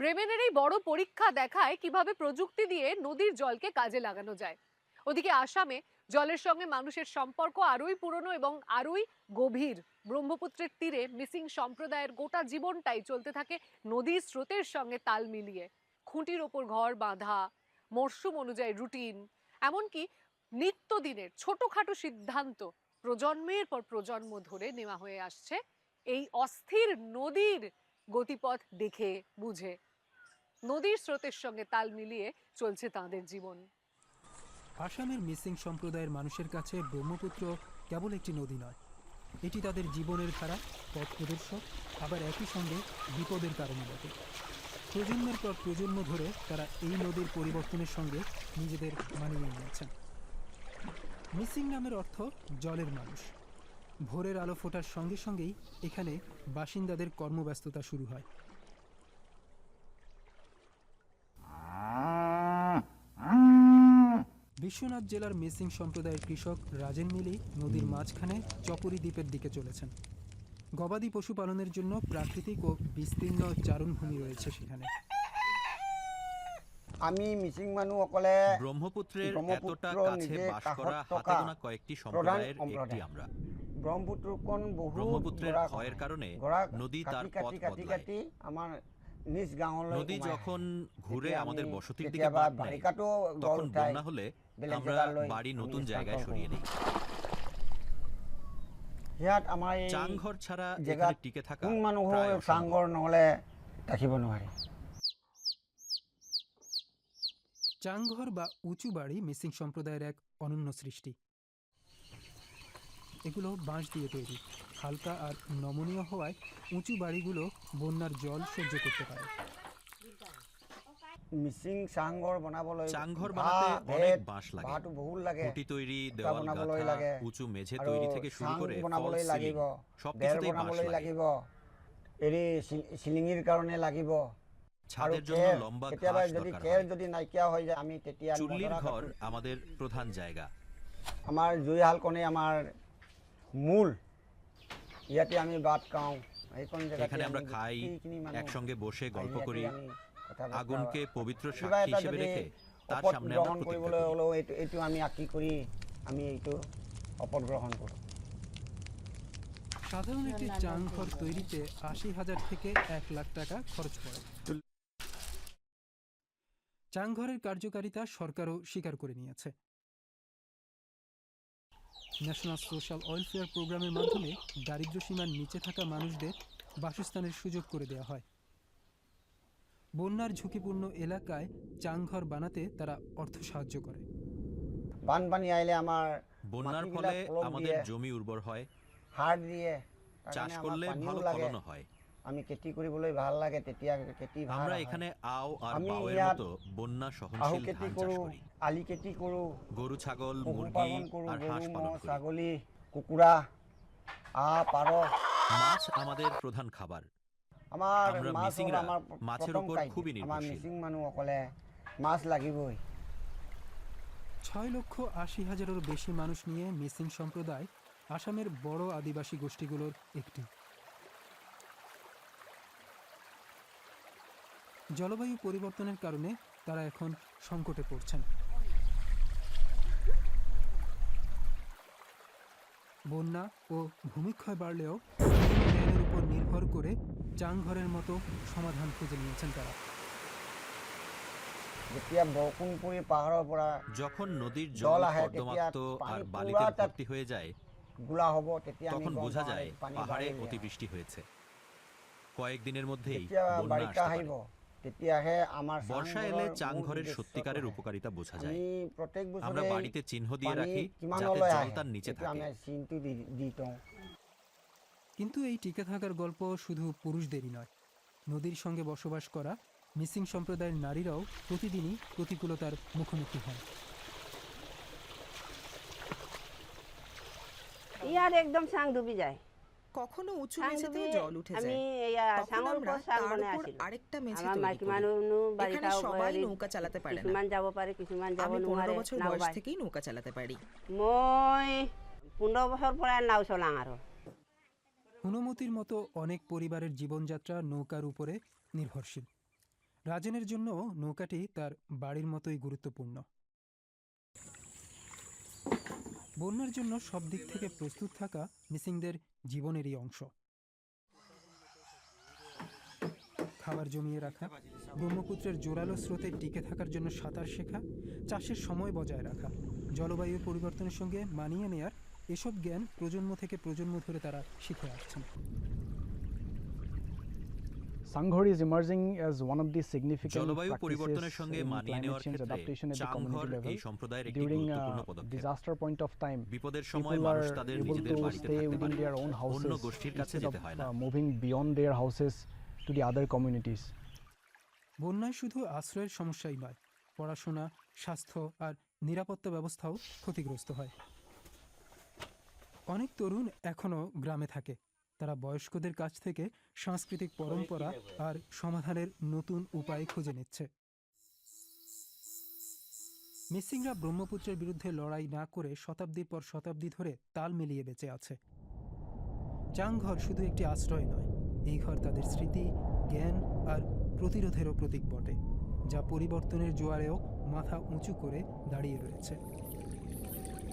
ব্রেমেনের এই বড় পরীক্ষা দেখায় কিভাবে প্রযুক্তি দিয়ে নদীর জলকে কাজে লাগানো যায়। ওদিকে আসামে জলের সঙ্গে মানুষের সম্পর্ক আরোই পুরনো এবং আরোই গভীর। ব্রহ্মপুত্রের তীরে মিসিং সম্প্রদায়ের গোটা জীবনটাই চলতে থাকে নদীর স্রোতের সঙ্গে তাল মিলিয়ে। খুঁটির ওপর ঘর বাঁধা, মরশুম অনুযায়ী রুটিন, এমনকি নিত্যদিনের ছোটখাটো সিদ্ধান্ত প্রজন্মের পর প্রজন্ম ধরে নেওয়া হয়ে আসছে এই অস্থির নদীর গতিপথ দেখে বুঝে। নদীর স্রোতের সঙ্গে তাল মিলিয়ে চলছে তাঁদের জীবন। আসামের মিসিং সম্প্রদায়ের মানুষের কাছে ব্রহ্মপুত্র কেবল একটি নদী নয়, এটি তাদের জীবনের ধারা, পথ প্রদর্শক, আবার একই সঙ্গে বিপদের কারণে বটে। প্রজন্মের পর প্রজন্ম ধরে তারা এই নদীর পরিবর্তনের সঙ্গে নিজেদের মানিয়ে নিয়েছেন। মিসিং নামের অর্থ জলের মানুষ। ভোরের আলো ফোটার সঙ্গে সঙ্গেই এখানে বাসিন্দাদের কর্মব্যস্ততা শুরু হয়। বিশ্বনাথ জেলার মিসিং সম্প্রদায়ের কৃষক রাজেন মিলি নদীর মাঝখানে চপরি দ্বীপের দিকে চলেছেন। গবাদি পশুপালনের জন্য প্রাকৃতিক ও বিস্তীর্ণ চারণভূমি রয়েছে সেখানে। আমি মিসিং মানুষসকলে ব্রহ্মপুত্রের এতটা কাছে বাস করা হাতে গোনা কয়েকটি সম্প্রদায়ের একটি আমরা। ব্রহ্মপুত্রের ক্ষয়ের কারণে নদী তার পথ বদলায়। আমার নিজ গাঁৱলৈ নদী যখন ঘুরে আমাদের বসতির দিকে বাঁক নেয়, তখন বন্যা হলে আমরা বাড়ি নতুন জায়গায় সরিয়ে নিই। ইয়াত আমাৰ চাংঘৰ ছাড়া এখানে টিকে থাকা কোন মানুহ প্রায় অসম্ভব। চাংঘৰ নহলে থাকিব নোৱাৰে। চাংঘর বা উঁচু বাড়ি মিসিং সম্প্রদায়ের এক অনন্য সৃষ্টি। এগুলো বাঁশ দিয়ে তৈরি, হালকা আর নমনীয় হওয়ায় উঁচু বাড়িগুলো বন্যার জল সহ্য করতে পারে। মিসিং চাংঘৰ বনাবলৈ চাংঘর বানাতে অনেক বাঁশ লাগে, বাঁহটো বহুত লাগে, খুঁটি তৈরি, দেওয়াল বনাবলৈ গাঁথা, লাগে, উঁচু মেঝে আৰু তৈরি থেকে শুরু চাং করে বনাবলৈ ফলস সিলিং লাগিব, সবকিছুতেই বাঁশ বনাবলৈ লাগে। লাগিব, এৰি চিলিঙিৰ কাৰণে লাগিব। ছাদের জন্য লম্বা কেতিয়াবা ঘাস যদি দরকার খেৰ হয়। যদি নাইকিয়া হৈ যায় আমি তেতিয়া চুল্লির নজৰা ঘর কাটো। আমাদের প্রধান জায়গা। আমাৰ জুইশালখনেই আমাৰ মূল, ইয়াতে আমি ভাত খাওঁ। এইখন জেগাতে এখানে আমরা আমি খাই, গোটেইখিনি মানুহ একসঙ্গে বসে গল্প ইয়াতে করি, আমি কথা বাৰ্তা আগুনকে পবিত্র কিবা সাক্ষী এটা হিসেবে যদি রেখে তার শপত সামনে গ্ৰহণ আমরা প্রতিজ্ঞা কৰিবলৈ করি। হ'লেও এইটো আমি আঁকি কৰি আমি এইটো শপত গ্ৰহণ কৰোঁ। সাধারণ একটি চাংঘর তৈরিতে ৮০,০০০ থেকে ১ লাখ টাকা খরচ পড়ে। চাংঘরের কার্যকারিতা সরকারও স্বীকার করে নিয়েছে। ন্যাশনাল সোশ্যাল ওয়েলফেয়ার প্রোগ্রামের মাধ্যমে দারিদ্র্য সীমার নিচে থাকা মানুষদের বাসস্থানের সুযোগ করে দেওয়া হয়। বন্যার ঝুঁকিপূর্ণ এলাকায় চাংঘর বানাতে তারা অর্থ সাহায্য করে। বানপানী আহিলে আমাৰ বন্যার মাটিবিলাক ফলে পলস আমাদের দিয়ে, জমি উর্বর হয়, সাৰ দিয়ে, তাৰ চাষ কাৰণে আমাৰ করলে পানীও ভালো লাগে। ফলনও হয়। আমি খেতি কৰিবলৈ ভাল লাগে, তেতিয়া খেতি ভাল আমরা হয়। এখানে আও আর আমি বাওয়ের ইয়াত মতো বন্যা আহু সহনশীল খেতি ধান চাষ কৰোঁ, করি। আলি খেতি কৰোঁ, গরু, ছাগল, মুরগি পশুপালন কৰোঁ, আর গৰু হাঁস ম'হ পালন করি। ছাগলী কুকুৰা পাৰ। মাছ আমাদের প্রধান খাবার। আমাৰ আমরা মাছ হ'ল মিচিংরা আমাৰ মাছের প্ৰথম উপর খাদ্য। খুবই আমাৰ নির্ভরশীল। মিচিং মানুহসকলে মাছ লাগিবই। ৬,৮০,০০০-এরও বেশি মানুষ নিয়ে মিসিং সম্প্রদায় আসামের বড় আদিবাসী গোষ্ঠীগুলোর একটি। জলবায়ু পরিবর্তনের কারণে তারা এখন সংকটে পড়ছেন। বন্যা ও ভূমিক্ষয় বাড়লেও উন্নয়নের উপর নির্ভর করে চাংঘরের মতো সমাধান খুঁজে নিয়েছেন তারা। যেতিয়া বৰষুণ পৰি পাহাৰৰ পৰা যখন নদীর জল জল আহে, কর্দমাক্ত তেতিয়া আর পানী বালিতে পুরা তাত ভর্তি হয়ে যায়, গোলা হ'ব, তেতিয়া আমি তখন গম বোঝা পাওঁ যায় পানী পাহাড়ে বাঢ়িলে। অতিবৃষ্টি হয়েছে। কয়েকদিনের মধ্যেই যেতিয়া বন্যা বাৰিষা আসতে আহিব, পারে। তেতিয়াহে আমাৰ বর্ষা চাংঘৰৰ এলে মূল চাংঘরের উদ্দেশ্যটো সত্যিকারের আহে। উপকারিতা বোঝা যায়। আমি প্ৰত্যেক আমরা বছৰে বাড়িতে চিহ্ন দিয়ে পানী রাখি যাতে কিমানলৈ জল আহে তার নিচে সেইটো থাকে। আমি চিনটো দি থওঁ। কিন্তু এই টিকে থাকার গল্প শুধু পুরুষদেরই নয়। নদীর সঙ্গে বসবাস করা মিসিং সম্প্রদায়ের নারীরাও প্রতিদিনই প্রতিকূলতার মুখোমুখি হন। ইয়ার একদম চাং ডুবি যায়। কখনো উঁচু চাং মেঝেতেও ডুবি জল উঠে আমি যায়। তখন চাঙৰ আমরা ওপৰত চাং তার বনাই উপর আছিলো। আরেকটা মেঝে আমাৰ তৈরি মাইকী করি। মানুহ এখানে বাৰিষা সবাই নৌকা চালাতে পারে না। কিছুমান যাব পাৰে, কিছুমান যাব আমি 15 নোৱাৰে বছর নাও বয়স বাই। থেকেই নৌকা চালাতে পারি। মই 15 বছৰ পৰাই নাও চলাং আৰু। হুনুমতির মতো অনেক পরিবারের জীবনযাত্রা নৌকার উপরে নির্ভরশীল। রাজেনের জন্য নৌকাটি তার বাড়ির মতোই গুরুত্বপূর্ণ। বন্যার জন্য সব দিক থেকে প্রস্তুত থাকা মিসিংদের জীবনেরই অংশ। খাবার জমিয়ে রাখা, ব্রহ্মপুত্রের জোরালো স্রোতে টিকে থাকার জন্য সাঁতার শেখা, চাষের সময় বজায় রাখা, জলবায়ু পরিবর্তনের সঙ্গে মানিয়ে নেয়ার এসব জ্ঞান প্রজন্ম থেকে প্রজন্ম ধরে তারা শিখে আসছেন। Sanghor is emerging as one of the significant জলবায়ু practices পরিবর্তনের সঙ্গে in মানিয়ে climate নেওয়ার change ক্ষেত্রে adaptation at the চাংঘর community level. এই সম্প্রদায়ের একটি During গুরুত্বপূর্ণ পদক্ষেপ। disaster point of time, বিপদের সময় people মানুষ are তাদের able নিজেদের to বাড়িতে stay থাকতে within পারে, their own অন্য houses গোষ্ঠীর কাছে instead of যেতে হয় না। moving beyond their houses to the other communities. বন্যায় শুধু আশ্রয়ের সমস্যাই নয়, পড়াশোনা, স্বাস্থ্য আর নিরাপত্তা ব্যবস্থাও ক্ষতিগ্রস্ত হয়। অনেক তরুণ এখনও গ্রামে থাকে। তারা বয়স্কদের কাছ থেকে সাংস্কৃতিক পরম্পরা আর সমাধানের নতুন উপায় খুঁজে নিচ্ছে। মিসিংরা ব্রহ্মপুত্রের বিরুদ্ধে লড়াই না করে শতাব্দীর পর শতাব্দী ধরে তাল মিলিয়ে বেঁচে আছে। চাংঘর শুধু একটি আশ্রয় নয়, এই ঘর তাদের স্মৃতি, জ্ঞান আর প্রতিরোধেরও প্রতীক বটে, যা পরিবর্তনের জোয়ারেও মাথা উঁচু করে দাঁড়িয়ে রয়েছে।